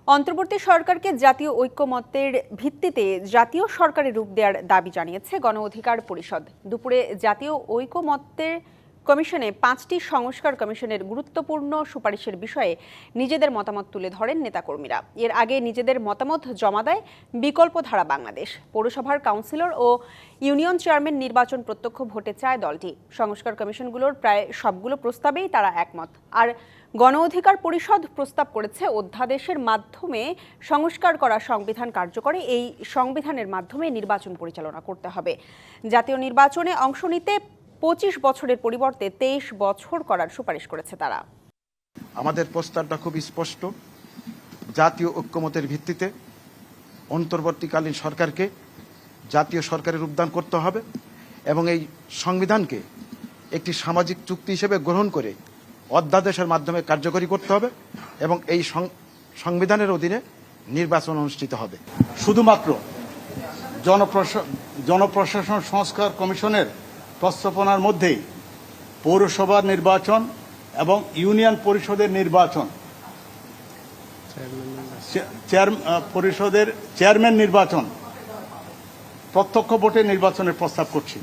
অন্তর্বর্তী সরকারকে জাতীয় ঐক্যমত্যের ভিত্তিতে জাতীয় সরকারের রূপ দেওয়ার দাবি জানিয়েছে গণ অধিকার পরিষদ। দুপুরে জাতীয় ঐক্যমত্যের কমিশনে ৫টি সংস্কার কমিশনের গুরুত্বপূর্ণ সুপারিশের বিষয়ে নিজেদের মতামত তুলে ধরেন নেতাকর্মীরা। এর আগে নিজেদের মতামত জমা দেয় বিকল্পধারা বাংলাদেশ। পৌরসভার কাউন্সিলর ও ইউনিয়ন চেয়ারম্যান নির্বাচন প্রত্যক্ষ ভোটে চায় দলটি। সংস্কার কমিশনগুলোর প্রায় সবগুলো প্রস্তাবেই তারা একমত। আর গণ অধিকার পরিষদ প্রস্তাব করেছে অধ্যাদেশের মাধ্যমে সংস্কার করা সংবিধান কার্যকরে এই সংবিধানের মাধ্যমে নির্বাচন পরিচালনা করতে হবে। জাতীয় নির্বাচনে অংশ নিতে ২৫ বছরের পরিবর্তে ২৩ বছর করার সুপারিশ করেছে তারা। আমাদের প্রস্তাবটা খুব স্পষ্ট। জাতীয় ঐক্যমতের ভিত্তিতে অন্তর্বর্তীকালীন সরকারকে জাতীয় সরকারের রূপদান করতে হবে এবং এই সংবিধানকে একটি সামাজিক চুক্তি হিসেবে গ্রহণ করে অধ্যাদেশের মাধ্যমে কার্যকরী করতে হবে এবং এই সংবিধানের অধীনে নির্বাচন অনুষ্ঠিত হবে। শুধুমাত্র জনপ্রশাসন সংস্কার কমিশনের প্রস্তাবনার মধ্যেই পৌরসভার নির্বাচন এবং ইউনিয়ন পরিষদের নির্বাচন, পরিষদের চেয়ারম্যান নির্বাচন প্রত্যক্ষ ভোটে নির্বাচনের প্রস্তাব করছি।